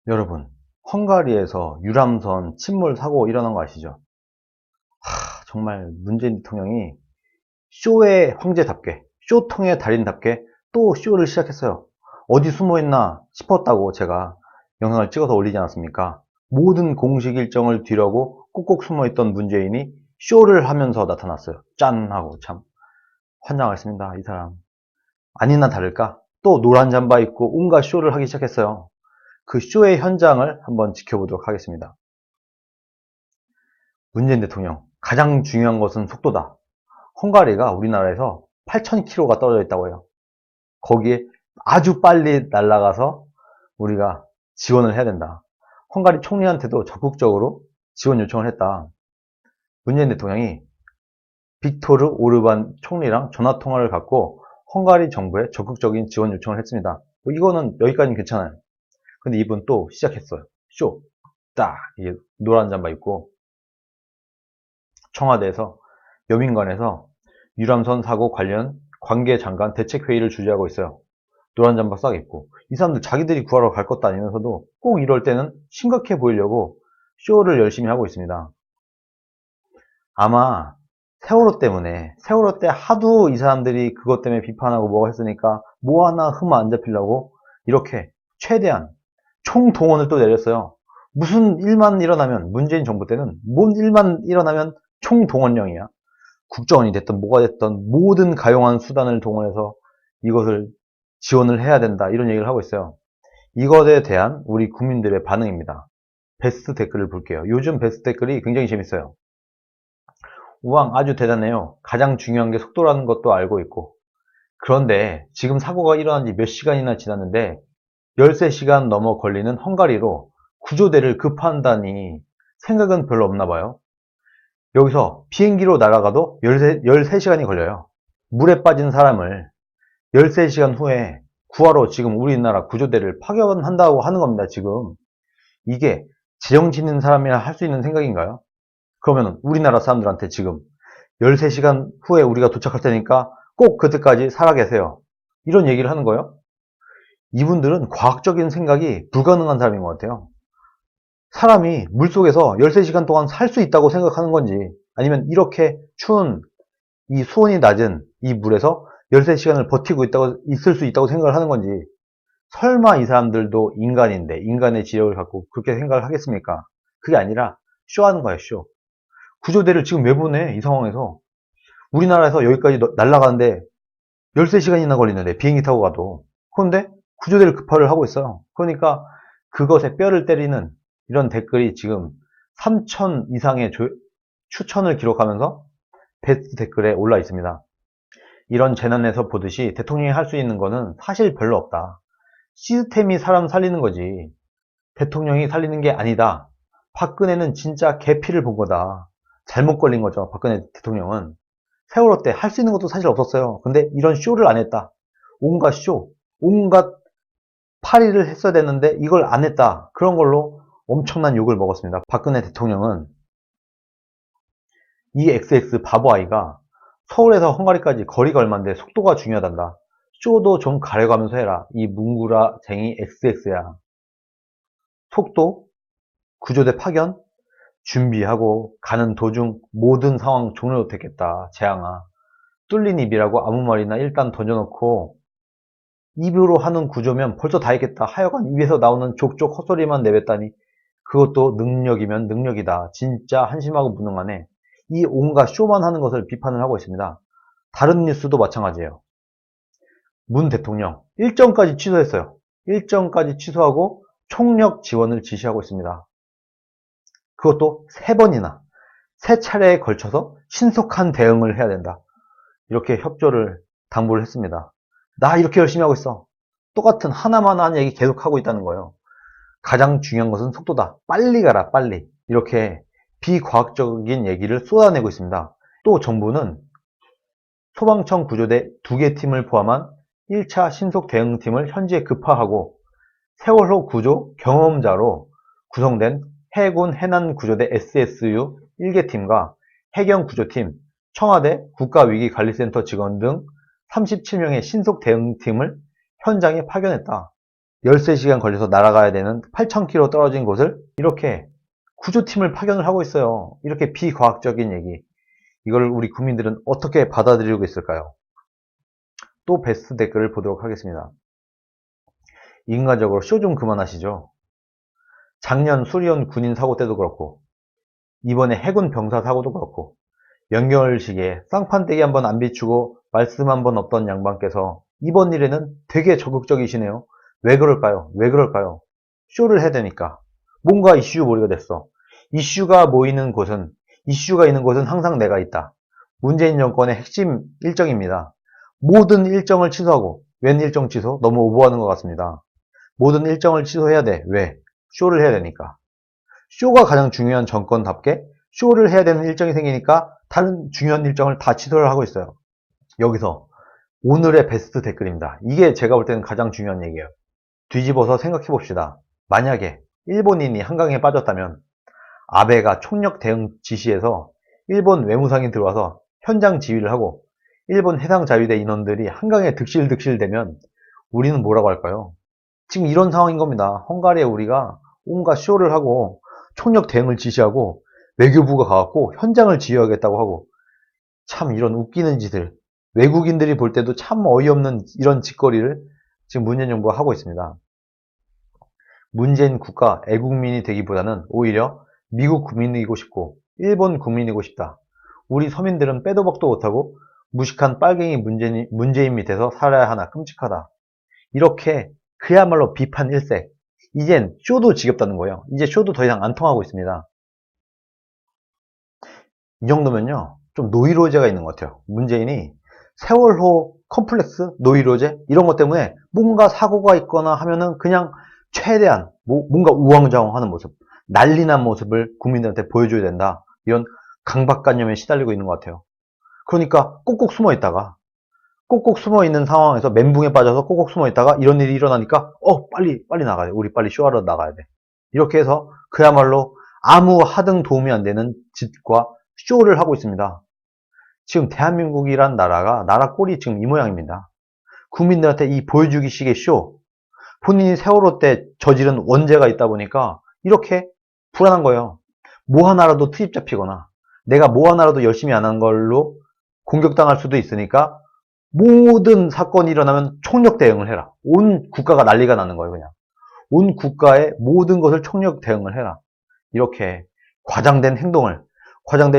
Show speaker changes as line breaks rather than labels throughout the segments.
여러분, 헝가리에서 유람선 침몰 사고 일어난 거 아시죠? 정말 문재인 대통령이 쇼의 황제답게, 쇼통의 달인답게 또 쇼를 시작했어요. 어디 숨어 있나 싶었다고 제가 영상을 찍어서 올리지 않았습니까? 모든 공식 일정을 뒤로하고 꼭꼭 숨어 있던 문재인이 쇼를 하면서 나타났어요. 짠! 하고 참 환장했습니다, 이 사람. 아니나 다를까? 또 노란 잠바 입고 온갖 쇼를 하기 시작했어요. 그 쇼의 현장을 한번 지켜보도록 하겠습니다. 문재인 대통령, 가장 중요한 것은 속도다. 헝가리가 우리나라에서 8,000km가 떨어져 있다고 해요. 거기에 아주 빨리 날아가서 우리가 지원을 해야 된다. 헝가리 총리한테도 적극적으로 지원 요청을 했다. 문재인 대통령이 빅토르 오르반 총리랑 전화통화를 갖고 헝가리 정부에 적극적인 지원 요청을 했습니다. 이거는 여기까지는 괜찮아요. 근데 이분 또 시작했어요. 쇼. 딱 이게 노란 잠바 입고 청와대에서 여민관에서 유람선 사고 관련 관계장관 대책회의를 주재하고 있어요. 노란 잠바 싹 입고. 이 사람들 자기들이 구하러 갈 것도 아니면서도 꼭 이럴 때는 심각해 보이려고 쇼를 열심히 하고 있습니다. 아마 세월호 때문에, 세월호 때 하도 이 사람들이 그것 때문에 비판하고 뭐가 했으니까 뭐 하나 흠 안 잡히려고 이렇게 최대한 총동원을 또 내렸어요. 무슨 일만 일어나면, 문재인 정부 때는 뭔 일만 일어나면 총동원령이야. 국정원이 됐든 뭐가 됐든 모든 가용한 수단을 동원해서 이것을 지원을 해야 된다, 이런 얘기를 하고 있어요. 이것에 대한 우리 국민들의 반응입니다. 베스트 댓글을 볼게요. 요즘 베스트 댓글이 굉장히 재밌어요. 우왕, 아주 대단해요. 가장 중요한 게 속도라는 것도 알고 있고. 그런데 지금 사고가 일어난 지 몇 시간이나 지났는데 13시간 넘어 걸리는 헝가리로 구조대를 급한다니 생각은 별로 없나 봐요. 여기서 비행기로 날아가도 13시간이 걸려요. 물에 빠진 사람을 13시간 후에 구하러 지금 우리나라 구조대를 파견한다고 하는 겁니다, 지금. 이게 제정신인 사람이나 할 수 있는 생각인가요? 그러면 우리나라 사람들한테 지금 13시간 후에 우리가 도착할 테니까 꼭 그때까지 살아계세요, 이런 얘기를 하는 거예요. 이분들은 과학적인 생각이 불가능한 사람인 것 같아요. 사람이 물속에서 13시간 동안 살 수 있다고 생각하는 건지, 아니면 이렇게 추운 이 수온이 낮은 이 물에서 13시간을 버티고 있을 수 있다고 생각을 하는 건지, 설마 이 사람들도 인간인데, 인간의 지력을 갖고 그렇게 생각을 하겠습니까? 그게 아니라 쇼하는 거예요, 쇼. 구조대를 지금 왜 보내, 이 상황에서? 우리나라에서 여기까지 날아가는데 13시간이나 걸리는데, 비행기 타고 가도. 그런데 구조대를 급파를 하고 있어요. 그러니까 그것에 뼈를 때리는 이런 댓글이 지금 3,000 이상의 추천을 기록하면서 베스트 댓글에 올라 있습니다. 이런 재난에서 보듯이 대통령이 할 수 있는 거는 사실 별로 없다. 시스템이 사람 살리는 거지 대통령이 살리는 게 아니다. 박근혜는 진짜 개피를 본 거다. 잘못 걸린 거죠, 박근혜 대통령은. 세월호 때 할 수 있는 것도 사실 없었어요. 근데 이런 쇼를 안 했다. 온갖 쇼, 온갖 파리를 했어야 되는데 이걸 안 했다. 그런 걸로 엄청난 욕을 먹었습니다. 박근혜 대통령은 이 XX 바보 아이가 서울에서 헝가리까지 거리가 얼만데 속도가 중요하단다. 쇼도 좀 가려가면서 해라. 이 뭉구라쟁이 XX야. 속도, 구조대 파견, 준비하고 가는 도중 모든 상황 종료 됐겠다. 재앙아. 뚫린 입이라고 아무 말이나 일단 던져놓고 입으로 하는 구조면 벌써 다 했겠다. 하여간 입에서 나오는 족족 헛소리만 내뱉다니 그것도 능력이면 능력이다. 진짜 한심하고 무능하네. 이 온갖 쇼만 하는 것을 비판을 하고 있습니다. 다른 뉴스도 마찬가지예요. 문 대통령 일정까지 취소했어요. 일정까지 취소하고 총력 지원을 지시하고 있습니다. 그것도 3번이나 3차례에 걸쳐서 신속한 대응을 해야 된다. 이렇게 협조를 당부를 했습니다. 나 이렇게 열심히 하고 있어. 똑같은 하나만 한 얘기 계속하고 있다는 거예요. 가장 중요한 것은 속도다. 빨리 가라, 빨리. 이렇게 비과학적인 얘기를 쏟아내고 있습니다. 또 정부는 소방청 구조대 2개 팀을 포함한 1차 신속 대응팀을 현지에 급파하고 세월호 구조 경험자로 구성된 해군 해난구조대 SSU 1개 팀과 해경구조팀, 청와대 국가위기관리센터 직원 등 37명의 신속 대응팀을 현장에 파견했다. 13시간 걸려서 날아가야 되는 8,000km 떨어진 곳을 이렇게 구조팀을 파견을 하고 있어요. 이렇게 비과학적인 얘기. 이걸 우리 국민들은 어떻게 받아들이고 있을까요? 또 베스트 댓글을 보도록 하겠습니다. 인간적으로 쇼 좀 그만하시죠. 작년 수리온 군인 사고 때도 그렇고 이번에 해군 병사 사고도 그렇고 연결식에 쌍판대기 한번 안 비추고 말씀 한번 없던 양반께서 이번 일에는 되게 적극적이시네요. 왜 그럴까요? 왜 그럴까요? 쇼를 해야 되니까. 뭔가 이슈 몰이가 됐어. 이슈가 있는 곳은 항상 내가 있다. 문재인 정권의 핵심 일정입니다. 모든 일정을 취소하고, 웬 일정 취소? 너무 오버하는 것 같습니다. 모든 일정을 취소해야 돼. 왜? 쇼를 해야 되니까. 쇼가 가장 중요한 정권답게 쇼를 해야 되는 일정이 생기니까 다른 중요한 일정을 다 취소를 하고 있어요. 여기서 오늘의 베스트 댓글입니다. 이게 제가 볼 때는 가장 중요한 얘기예요. 뒤집어서 생각해 봅시다. 만약에 일본인이 한강에 빠졌다면 아베가 총력 대응 지시해서 일본 외무상이 들어와서 현장 지휘를 하고 일본 해상자위대 인원들이 한강에 득실득실되면 우리는 뭐라고 할까요? 지금 이런 상황인 겁니다. 헝가리에 우리가 온갖 쇼를 하고 총력 대응을 지시하고 외교부가 가갖고 현장을 지휘하겠다고 하고 참 이런 웃기는 짓을 외국인들이 볼 때도 참 어이없는 이런 짓거리를 지금 문재인 정부가 하고 있습니다. 문재인 국가 애국민이 되기보다는 오히려 미국 국민이고 싶고 일본 국민이고 싶다. 우리 서민들은 빼도 박도 못하고 무식한 빨갱이 문재인 밑에서 살아야 하나 끔찍하다. 이렇게 그야말로 비판 일색. 이젠 쇼도 지겹다는 거예요. 이제 쇼도 더 이상 안 통하고 있습니다. 이 정도면요. 좀 노이로제가 있는 것 같아요. 문재인이 세월호 컴플렉스, 노이로제 이런 것 때문에 뭔가 사고가 있거나 하면은 그냥 최대한 뭔가 우왕좌왕하는 모습, 난리난 모습을 국민들한테 보여줘야 된다. 이런 강박관념에 시달리고 있는 것 같아요. 그러니까 꼭꼭 숨어 있다가 꼭꼭 숨어 있는 상황에서 멘붕에 빠져서 꼭꼭 숨어 있다가 이런 일이 일어나니까 빨리 나가야 돼. 우리 빨리 쇼하러 나가야 돼. 이렇게 해서 그야말로 아무 하등 도움이 안 되는 짓과 쇼를 하고 있습니다. 지금 대한민국이란 나라 꼴이 지금 이 모양입니다. 국민들한테 이 보여주기식의 쇼, 본인이 세월호 때 저지른 원죄가 있다 보니까 이렇게 불안한 거예요. 뭐 하나라도 트집 잡히거나 내가 뭐 하나라도 열심히 안 한 걸로 공격당할 수도 있으니까 모든 사건이 일어나면 총력 대응을 해라. 온 국가가 난리가 나는 거예요, 그냥. 온 국가의 모든 것을 총력 대응을 해라. 이렇게 과장된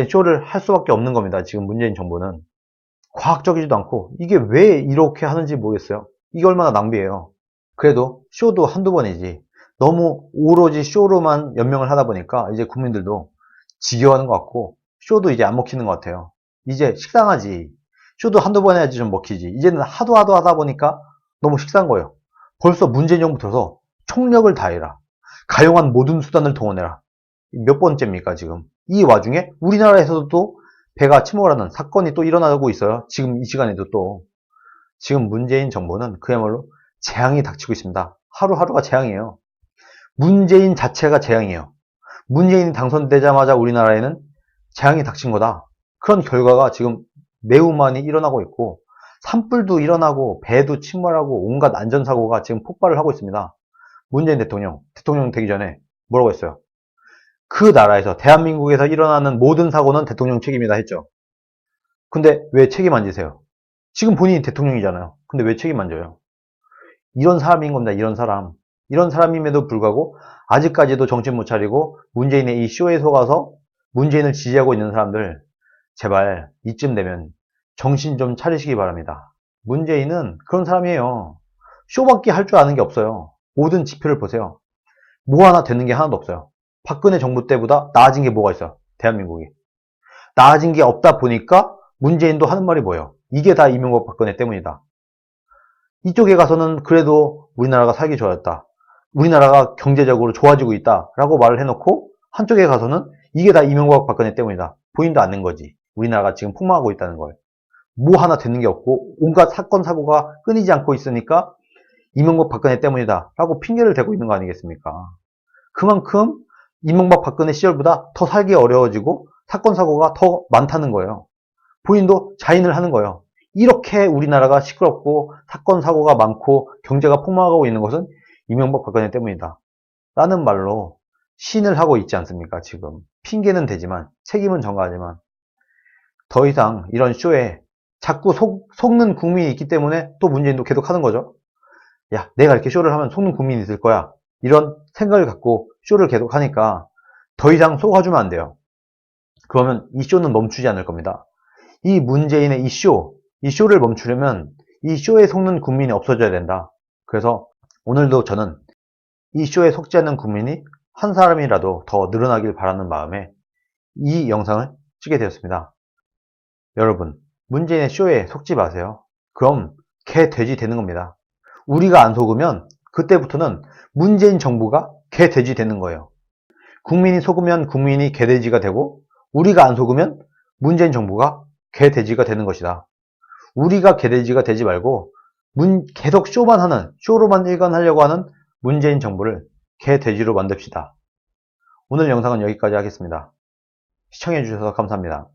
쇼를 할 수밖에 없는 겁니다. 지금 문재인 정부는. 과학적이지도 않고 이게 왜 이렇게 하는지 모르겠어요. 이게 얼마나 낭비예요. 그래도 쇼도 한두 번이지. 너무 오로지 쇼로만 연명을 하다 보니까 이제 국민들도 지겨워하는 것 같고 쇼도 이제 안 먹히는 것 같아요. 이제 식상하지. 쇼도 한두 번 해야지 좀 먹히지. 이제는 하도 하다 보니까 너무 식상한 거예요. 벌써 문재인 정부 들어서 총력을 다해라. 가용한 모든 수단을 동원해라. 몇 번째입니까 지금. 이 와중에 우리나라에서도 또 배가 침몰 하는 사건이 또 일어나고 있어요. 지금 이 시간에도 또. 지금 문재인 정부는 그야말로 재앙이 닥치고 있습니다. 하루하루가 재앙이에요. 문재인 자체가 재앙이에요. 문재인이 당선되자마자 우리나라에는 재앙이 닥친 거다. 그런 결과가 지금 매우 많이 일어나고 있고 산불도 일어나고 배도 침몰하고 온갖 안전사고가 지금 폭발을 하고 있습니다. 문재인 대통령 되기 전에 뭐라고 했어요? 그 나라에서 대한민국에서 일어나는 모든 사고는 대통령 책임이다 했죠. 근데 왜 책임 안 지세요? 지금 본인이 대통령이잖아요. 근데 왜 책임 안 져요? 이런 사람인 겁니다. 이런 사람. 이런 사람임에도 불구하고 아직까지도 정신 못 차리고 문재인의 이 쇼에 속아서 문재인을 지지하고 있는 사람들 제발 이쯤 되면 정신 좀 차리시기 바랍니다. 문재인은 그런 사람이에요. 쇼밖에 할 줄 아는 게 없어요. 모든 지표를 보세요. 뭐 하나 되는 게 하나도 없어요. 박근혜 정부 때보다 나아진 게 뭐가 있어요? 대한민국이. 나아진 게 없다 보니까 문재인도 하는 말이 뭐예요? 이게 다 이명박 박근혜 때문이다. 이쪽에 가서는 그래도 우리나라가 살기 좋아졌다. 우리나라가 경제적으로 좋아지고 있다. 라고 말을 해놓고 한쪽에 가서는 이게 다 이명박 박근혜 때문이다. 본인도 않는 거지. 우리나라가 지금 폭망하고 있다는 걸. 뭐 하나 되는 게 없고 온갖 사건 사고가 끊이지 않고 있으니까 이명박 박근혜 때문이다. 라고 핑계를 대고 있는 거 아니겠습니까? 그만큼 이명박 박근혜 시절보다 더 살기 어려워지고 사건 사고가 더 많다는 거예요. 본인도 자인을 하는 거예요. 이렇게 우리나라가 시끄럽고 사건 사고가 많고 경제가 폭망하고 있는 것은 이명박 박근혜 때문이다 라는 말로 시인을 하고 있지 않습니까? 지금 핑계는 되지만 책임은 전가하지만 더 이상 이런 쇼에 자꾸 속는 국민이 있기 때문에 또 문재인도 계속 하는 거죠. 야, 내가 이렇게 쇼를 하면 속는 국민이 있을 거야. 이런 생각을 갖고 쇼를 계속 하니까 더 이상 속아주면 안 돼요. 그러면 이 쇼는 멈추지 않을 겁니다. 이 문재인의 이 쇼를 멈추려면 이 쇼에 속는 국민이 없어져야 된다. 그래서 오늘도 저는 이 쇼에 속지 않는 국민이 한 사람이라도 더 늘어나길 바라는 마음에 이 영상을 찍게 되었습니다. 여러분, 문재인의 쇼에 속지 마세요. 그럼 개 돼지 되는 겁니다. 우리가 안 속으면 그때부터는 문재인 정부가 개 돼지 되는 거예요. 국민이 속으면 국민이 개 돼지가 되고 우리가 안 속으면 문재인 정부가 개 돼지가 되는 것이다. 우리가 개 돼지가 되지 말고 계속 쇼로만 일관하려고 하는 문재인 정부를 개 돼지로 만듭시다. 오늘 영상은 여기까지 하겠습니다. 시청해주셔서 감사합니다.